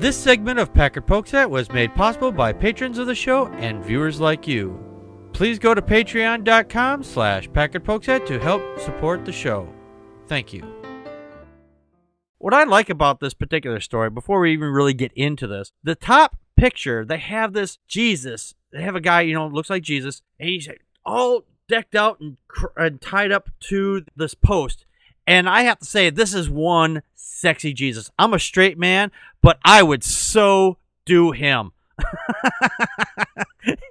This segment of Packard Pokes At was made possible by patrons of the show and viewers like you. Please go to patreon.com/PackardPokesAt to help support the show. Thank you. What I like about this particular story, before we even really get into this, the top picture, they have this Jesus. They have a guy, looks like Jesus, and he's all decked out and tied up to this post. And I have to say, this is one sexy Jesus. I'm a straight man, but I would so do him.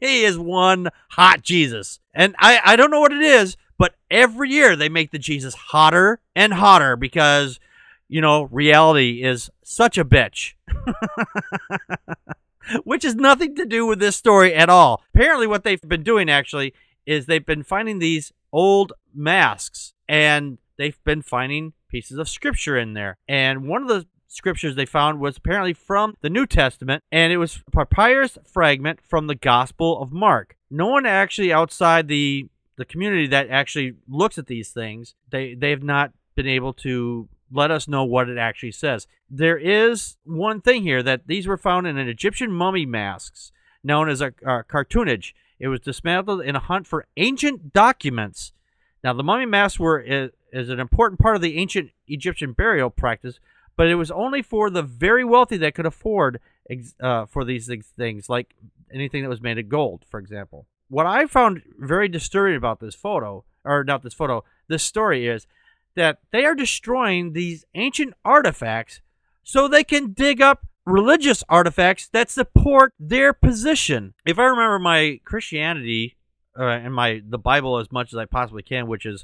He is one hot Jesus. And I don't know what it is, but every year they make the Jesus hotter and hotter because, reality is such a bitch. Which has nothing to do with this story at all. Apparently what they've been doing, actually, is they've been finding these old masks, and they've been finding pieces of scripture in there. And one of the scriptures they found was apparently from the New Testament, and it was a papyrus fragment from the Gospel of Mark. No one actually outside the community that actually looks at these things, they've not been able to let us know what it actually says. There is one thing here, that these were found in an Egyptian mummy masks known as a cartoonage. It was dismantled in a hunt for ancient documents. Now, the mummy masks is an important part of the ancient Egyptian burial practice, but it was only for the very wealthy that could afford for these things, like anything that was made of gold, for example. What I found very disturbing about this story is that they are destroying these ancient artifacts so they can dig up religious artifacts that support their position. If I remember my Christianity and the Bible as much as I possibly can, which is,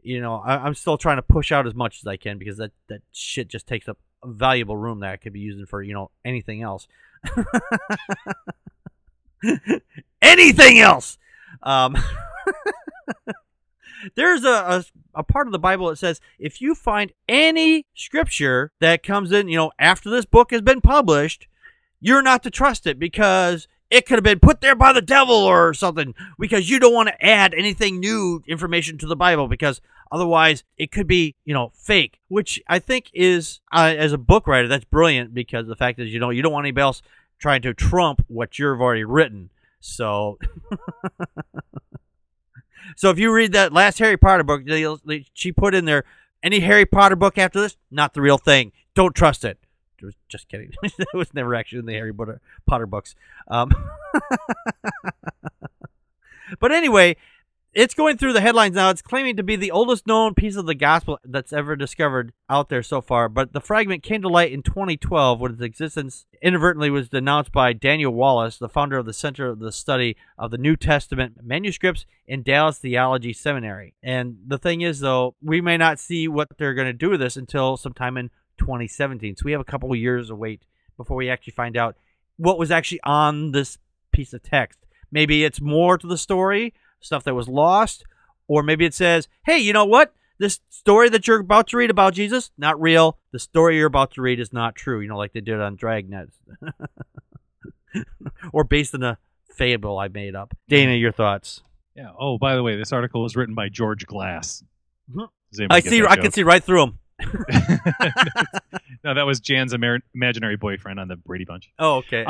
I'm still trying to push out as much as I can because that shit just takes up a valuable room that I could be using for, anything else. Anything else! There's a part of the Bible that says if you find any scripture that comes in, after this book has been published, you're not to trust it because it could have been put there by the devil or something, because you don't want to add anything new information to the Bible because otherwise it could be, fake, which I think is, as a book writer, that's brilliant, because the fact is, you don't want anybody else trying to trump what you've already written. So... So if you read that last Harry Potter book, she put in there, any Harry Potter book after this, not the real thing. Don't trust it. Just kidding. It was never actually in the Harry Potter books. But anyway, it's going through the headlines now. It's claiming to be the oldest known piece of the gospel that's ever discovered out there so far. But the fragment came to light in 2012 when its existence inadvertently was denounced by Daniel Wallace, the founder of the Center of the Study of the New Testament Manuscripts in Dallas Theology Seminary. And the thing is, though, we may not see what they're going to do with this until sometime in 2017. So we have a couple of years to wait before we actually find out what was actually on this piece of text. Maybe it's more to the story, stuff that was lost, or maybe it says, hey, you know what? This story that you're about to read about Jesus, not real. The story you're about to read is not true, like they did on Dragnet. Or based on a fable I made up. Dana, your thoughts? Yeah. Oh, by the way, this article was written by George Glass. Mm-hmm. I can see right through him. No, that was Jan's imaginary boyfriend on the Brady Bunch. Oh, okay.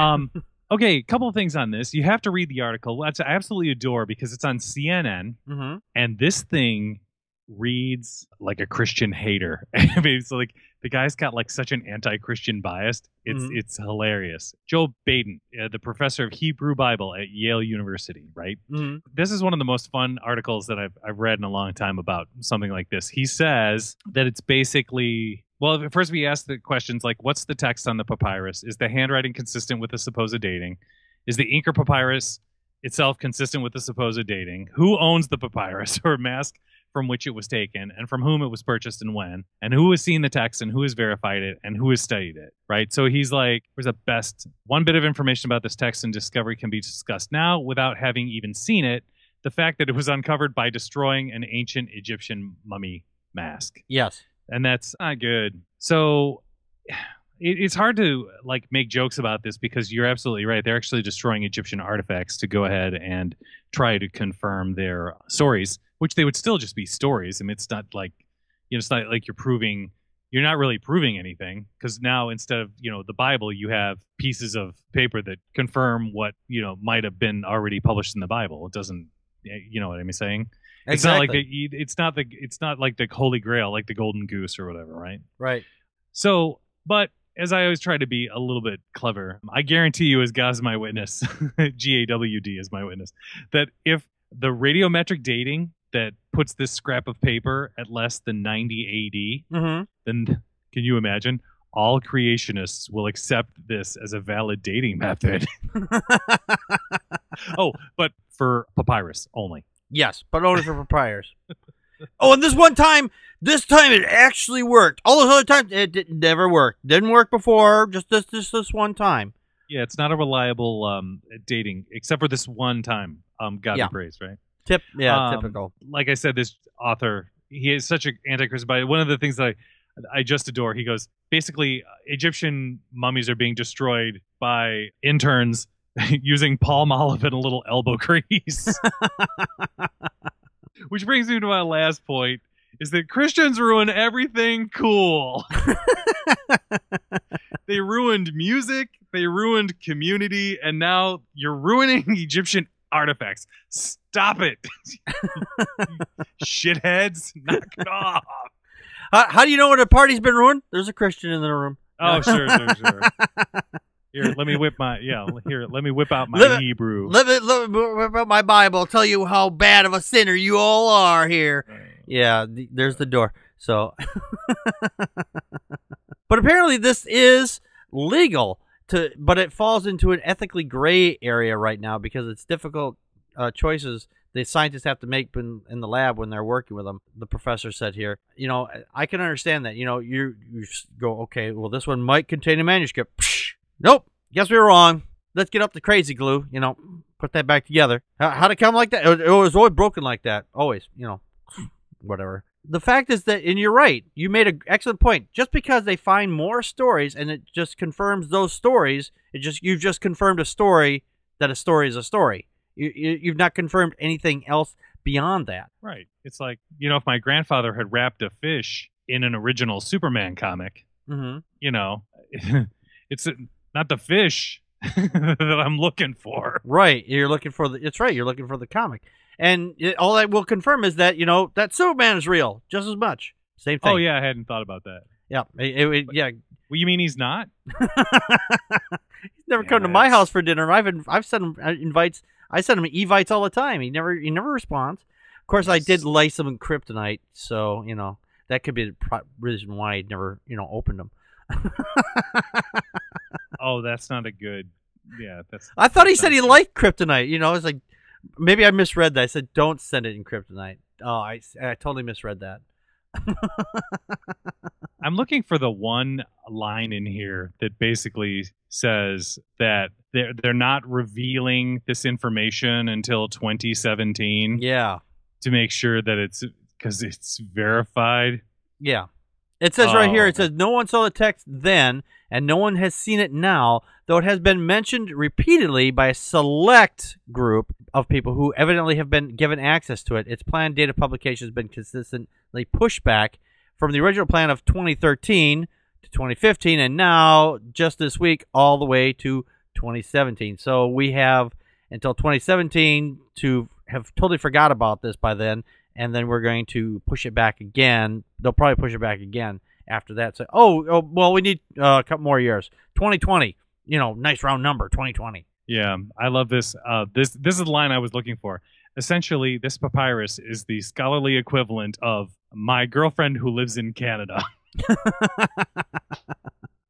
Okay, a couple of things on this. You have to read the article, which I absolutely adore because it's on CNN, and this thing reads like a Christian hater. I mean, it's like the guy's got like such an anti-Christian bias. It's hilarious. Joe Baden, the professor of Hebrew Bible at Yale University, right? This is one of the most fun articles that I've read in a long time about something like this. He says that it's basically... Well, first we ask the questions like, what's the text on the papyrus? Is the handwriting consistent with the supposed dating? Is the ink or papyrus itself consistent with the supposed dating? Who owns the papyrus or mask from which it was taken, and from whom it was purchased and when? And who has seen the text, and who has verified it, and who has studied it, right? So he's like, here's the best. One bit of information about this text and discovery can be discussed now without having even seen it. The fact that it was uncovered by destroying an ancient Egyptian mummy mask. Yes. And that's not good. So it's hard to like make jokes about this because you're absolutely right. They're actually destroying Egyptian artifacts to go ahead and try to confirm their stories, which they would still just be stories. I mean, it's not like, it's not like you're proving you're not really proving anything, because now instead of, the Bible, you have pieces of paper that confirm what, might have been already published in the Bible. It doesn't, you know what I'm saying? Exactly. It's not like the Holy Grail, like the Golden Goose or whatever, right? Right. So, but as I always try to be a little bit clever, I guarantee you, as God's my witness, GAWD is my witness, that if the radiometric dating that puts this scrap of paper at less than 90 AD, then can you imagine? All creationists will accept this as a valid dating method. Oh, but for papyrus only. Yes, but only for papyrus. Oh, and this time it actually worked. All those other times, it never worked. Didn't work before, just this one time. Yeah, it's not a reliable dating, except for this one time. God be praised, right? Typical. Like I said, this author, he is such an anti-Christian. But one of the things that I just adore, he goes, basically, Egyptian mummies are being destroyed by interns using palm olive and a little elbow grease. Which brings me to my last point, is that Christians ruin everything cool. They ruined music, they ruined community, and now you're ruining Egyptian artifacts. Stop it. Shitheads, knock it off. How do you know when a party's been ruined? There's a Christian in the room. Oh, sure. Here, let me whip out my Hebrew. Let me whip out my Bible. Tell you how bad of a sinner you all are here. Yeah, there's the door. So, but apparently this is legal but it falls into an ethically gray area right now because it's difficult choices the scientists have to make in the lab when they're working with them. The professor said here, I can understand that. You go, okay, well, this one might contain a manuscript. Psh, nope, guess we were wrong. Let's get up the crazy glue, put that back together. How'd it come like that? It was always broken like that. Always, whatever. The fact is that, and you're right, you made an excellent point. Just because they find more stories and it just confirms those stories, you've just confirmed a story that a story is a story. You've not confirmed anything else beyond that. Right. It's like, if my grandfather had wrapped a fish in an original Superman comic, it's not the fish that I'm looking for. Right. You're looking for you're looking for the comic. And all that will confirm is that, that Superman is real just as much. Same thing. Oh, yeah. I hadn't thought about that. Yeah. Yeah. Well, you mean he's not? He's never come to my house for dinner. I've sent him invites. I send him evites all the time. He never responds. Of course, I did lace him in kryptonite, so that could be the reason why I never opened them. Oh, that's not a good. Yeah, that's. I thought he said he liked kryptonite. It's like maybe I misread that. I said don't send it in kryptonite. Oh, I totally misread that. I'm looking for the one line in here that basically says that they're not revealing this information until 2017. Yeah. To make sure that it's because it's verified. Yeah. It says right here, it says no one saw the text then, and no one has seen it now, though it has been mentioned repeatedly by a select group of people who evidently have been given access to it. Its planned date of publication has been consistently pushed back from the original plan of 2013 to 2015, and now, just this week, all the way to 2017. So we have until 2017 to have totally forgot about this by then, and then we're going to push it back again. They'll probably push it back again after that. So, well, we need a couple more years. 2020, nice round number, 2020. Yeah, I love this. This is the line I was looking for. Essentially, this papyrus is the scholarly equivalent of my girlfriend who lives in Canada.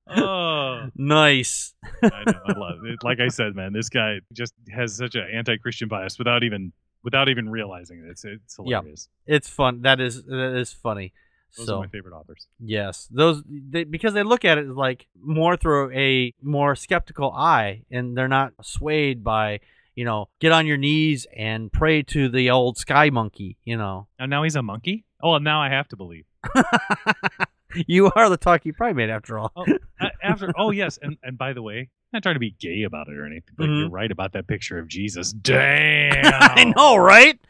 Oh, nice. I know, I love it. Like I said, man, this guy just has such an anti-Christian bias without even realizing it. It's hilarious. Yeah, it's fun. That is funny. Those are my favorite authors. Yes, because they look at it like more through a more skeptical eye, and they're not swayed by get on your knees and pray to the old sky monkey. And now he's a monkey. Oh, now I have to believe. You are the talking primate, after all. Yes, and by the way, I'm not trying to be gay about it or anything, but you're right about that picture of Jesus. Damn, I know, right?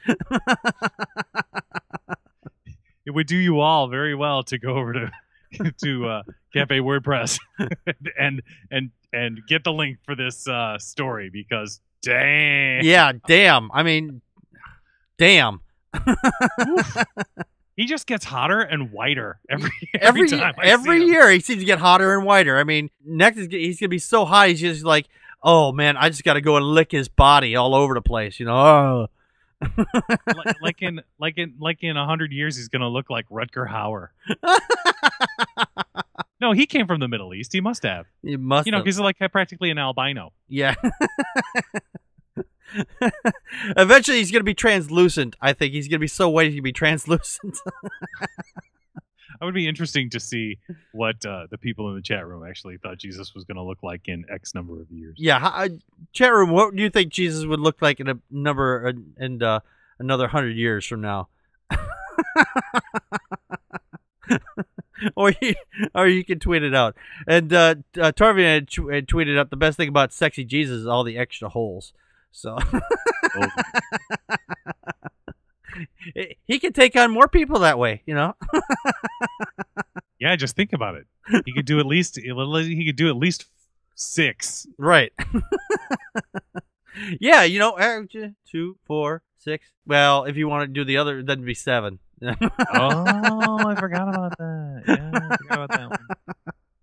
It would do you all very well to go over to to Cafe WordPress and get the link for this story because damn. Yeah, damn. I mean, damn. He just gets hotter and whiter every time. Every year he seems to get hotter and whiter. I mean, next he's gonna be so hot. He's just like, oh man, I just got to go and lick his body all over the place. Oh. like in 100 years, he's gonna look like Rutger Hauer. No, he came from the Middle East. He must have. He must. Because he's like practically an albino. Yeah. Eventually, he's going to be translucent. I think he's going to be so white he's going to be translucent. It would be interesting to see what the people in the chat room actually thought Jesus was going to look like in X number of years. Yeah, chat room. What do you think Jesus would look like in another 100 years from now? or you can tweet it out. And Tarvin had tweeted out the best thing about sexy Jesus is all the extra holes. So he can take on more people that way, Yeah, just think about it. He could do at least 6. Right. Yeah, 2, 4, 6. Well, if you want to do the other, that'd be 7. Oh, I forgot about that. Yeah, I forgot about that one.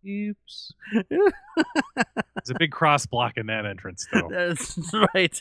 Oops. There's a big cross block in that entrance, though. That's right.